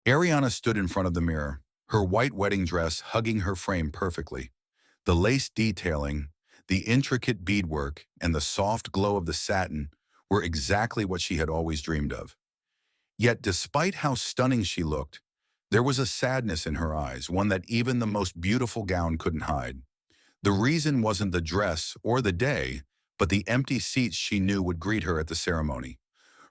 Ariana stood in front of the mirror, her white wedding dress hugging her frame perfectly. The lace detailing, the intricate beadwork, and the soft glow of the satin were exactly what she had always dreamed of. Yet despite how stunning she looked, there was a sadness in her eyes, one that even the most beautiful gown couldn't hide. The reason wasn't the dress or the day, but the empty seats she knew would greet her at the ceremony.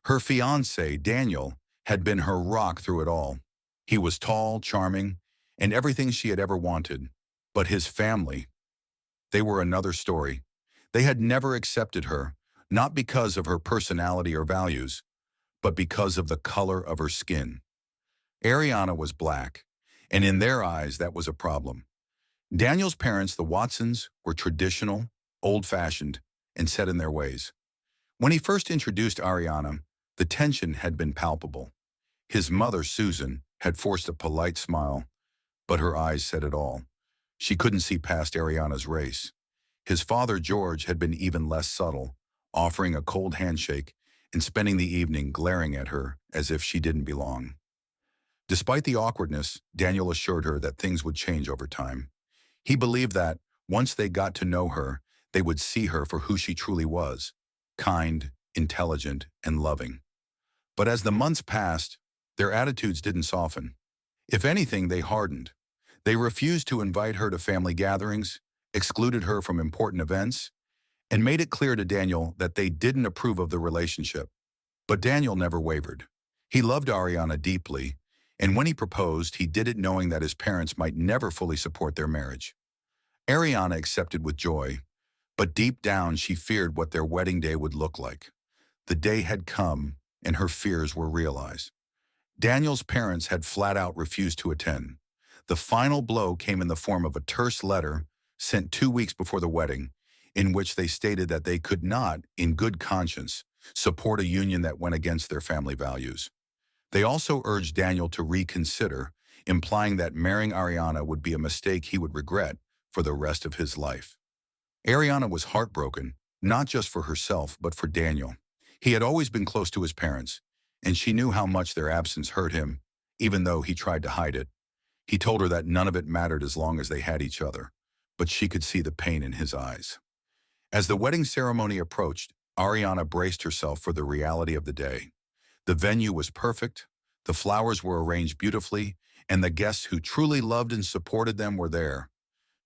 Her fiancé, Daniel, had been her rock through it all. He was tall, charming, and everything she had ever wanted. But his family, they were another story. They had never accepted her, not because of her personality or values, but because of the color of her skin. Ariana was black, and in their eyes that was a problem. Daniel's parents, the Watsons, were traditional, old-fashioned, and set in their ways. When he first introduced Ariana, the tension had been palpable. His mother, Susan, had forced a polite smile, but her eyes said it all. She couldn't see past Ariana's race. His father, George, had been even less subtle, offering a cold handshake and spending the evening glaring at her as if she didn't belong. Despite the awkwardness, Daniel assured her that things would change over time. He believed that, once they got to know her, they would see her for who she truly was: kind, intelligent, and loving. But as the months passed, their attitudes didn't soften. If anything, they hardened. They refused to invite her to family gatherings, excluded her from important events, and made it clear to Daniel that they didn't approve of the relationship. But Daniel never wavered. He loved Ariana deeply, and when he proposed, he did it knowing that his parents might never fully support their marriage. Ariana accepted with joy, but deep down she feared what their wedding day would look like. The day had come, and her fears were realized. Daniel's parents had flat out refused to attend. The final blow came in the form of a terse letter sent 2 weeks before the wedding, in which they stated that they could not, in good conscience, support a union that went against their family values. They also urged Daniel to reconsider, implying that marrying Ariana would be a mistake he would regret for the rest of his life. Ariana was heartbroken, not just for herself, but for Daniel. He had always been close to his parents, and she knew how much their absence hurt him, even though he tried to hide it. He told her that none of it mattered as long as they had each other, but she could see the pain in his eyes. As the wedding ceremony approached, Ariana braced herself for the reality of the day. The venue was perfect, the flowers were arranged beautifully, and the guests who truly loved and supported them were there.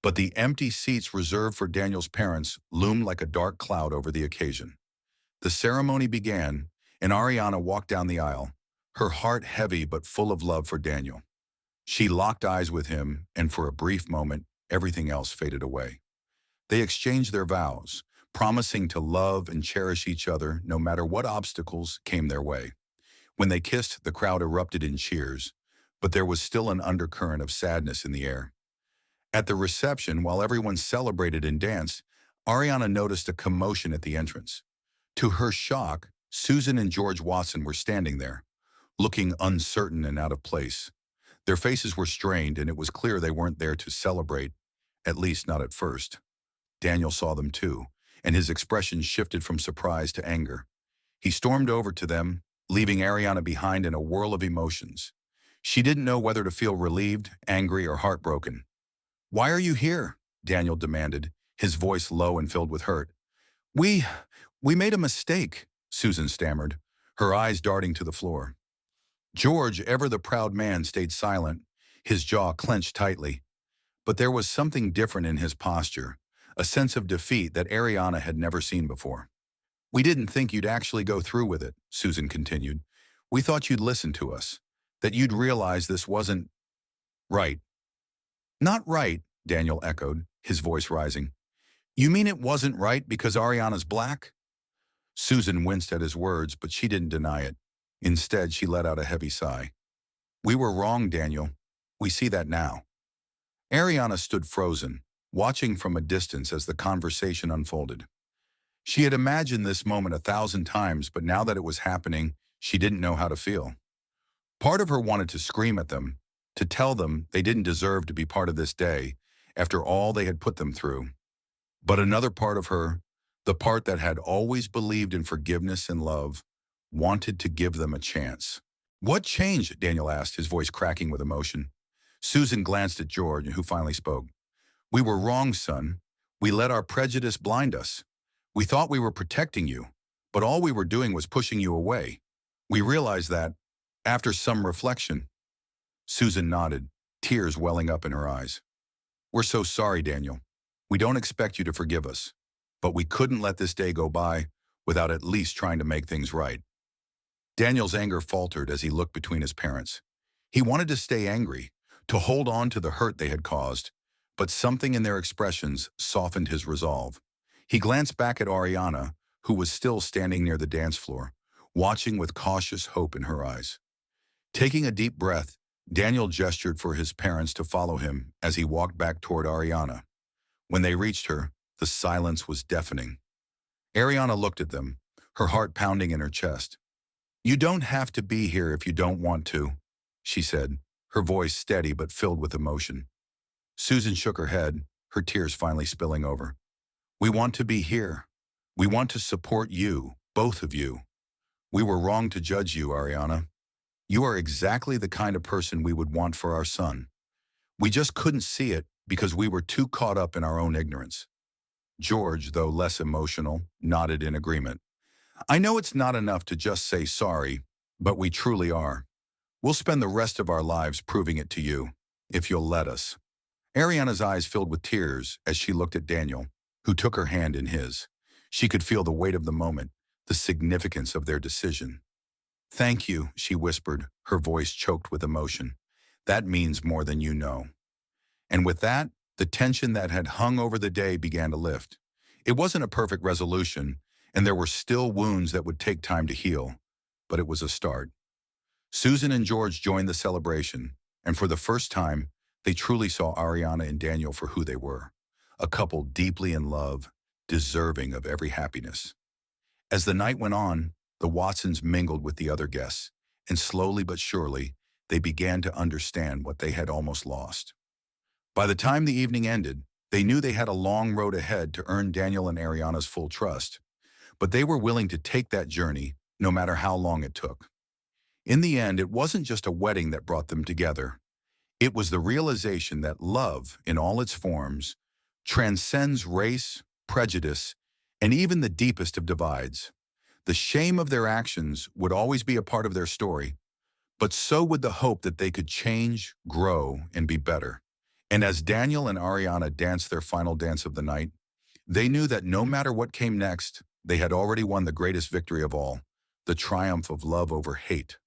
But the empty seats reserved for Daniel's parents loomed like a dark cloud over the occasion. The ceremony began, and Ariana walked down the aisle, her heart heavy but full of love for Daniel. She locked eyes with him, and for a brief moment, everything else faded away. They exchanged their vows, promising to love and cherish each other no matter what obstacles came their way. When they kissed, the crowd erupted in cheers, but there was still an undercurrent of sadness in the air. At the reception, while everyone celebrated and danced, Ariana noticed a commotion at the entrance. To her shock, Susan and George Watson were standing there, looking uncertain and out of place. Their faces were strained, and it was clear they weren't there to celebrate, at least not at first. Daniel saw them too, and his expression shifted from surprise to anger. He stormed over to them, leaving Ariana behind in a whirl of emotions. She didn't know whether to feel relieved, angry, or heartbroken. "Why are you here?" Daniel demanded, his voice low and filled with hurt. We, we made a mistake," Susan stammered, her eyes darting to the floor. George, ever the proud man, stayed silent, his jaw clenched tightly. But there was something different in his posture, a sense of defeat that Ariana had never seen before. "We didn't think you'd actually go through with it," Susan continued. "We thought you'd listen to us, that you'd realize this wasn't right." "Not right," Daniel echoed, his voice rising. "You mean it wasn't right because Ariana's black?" Susan winced at his words, but she didn't deny it. Instead, she let out a heavy sigh. "We were wrong, Daniel. We see that now." Ariana stood frozen, watching from a distance as the conversation unfolded. She had imagined this moment 1,000 times, but now that it was happening, she didn't know how to feel. Part of her wanted to scream at them, to tell them they didn't deserve to be part of this day after all they had put them through. But another part of her, the part that had always believed in forgiveness and love, wanted to give them a chance. What changed? Daniel asked, his voice cracking with emotion. Susan glanced at George, who finally spoke. We were wrong, son. We let our prejudice blind us. We thought we were protecting you, but all we were doing was pushing you away. We realized that, after some reflection. Susan nodded, tears welling up in her eyes. We're so sorry, Daniel. We don't expect you to forgive us, but we couldn't let this day go by without at least trying to make things right. Daniel's anger faltered as he looked between his parents. He wanted to stay angry, to hold on to the hurt they had caused, but something in their expressions softened his resolve. He glanced back at Ariana, who was still standing near the dance floor, watching with cautious hope in her eyes. Taking a deep breath, Daniel gestured for his parents to follow him as he walked back toward Ariana. When they reached her, the silence was deafening. Ariana looked at them, her heart pounding in her chest. You don't have to be here if you don't want to, she said, her voice steady but filled with emotion. Susan shook her head, her tears finally spilling over. We want to be here. We want to support you, both of you. We were wrong to judge you, Ariana. You are exactly the kind of person we would want for our son. We just couldn't see it because we were too caught up in our own ignorance. George, though less emotional, nodded in agreement. I know it's not enough to just say sorry, but we truly are. We'll spend the rest of our lives proving it to you, if you'll let us. Ariana's eyes filled with tears as she looked at Daniel, who took her hand in his. She could feel the weight of the moment, the significance of their decision. Thank you, she whispered, her voice choked with emotion. That means more than you know. And with that, the tension that had hung over the day began to lift. It wasn't a perfect resolution, and there were still wounds that would take time to heal, but it was a start. Susan and George joined the celebration, and for the first time, they truly saw Ariana and Daniel for who they were, a couple deeply in love, deserving of every happiness. As the night went on, the Watsons mingled with the other guests, and slowly but surely, they began to understand what they had almost lost. By the time the evening ended, they knew they had a long road ahead to earn Daniel and Ariana's full trust, but they were willing to take that journey, no matter how long it took. In the end, it wasn't just a wedding that brought them together. It was the realization that love, in all its forms, transcends race, prejudice, and even the deepest of divides. The shame of their actions would always be a part of their story, but so would the hope that they could change, grow, and be better. And as Daniel and Ariana danced their final dance of the night, they knew that no matter what came next, they had already won the greatest victory of all, the triumph of love over hate.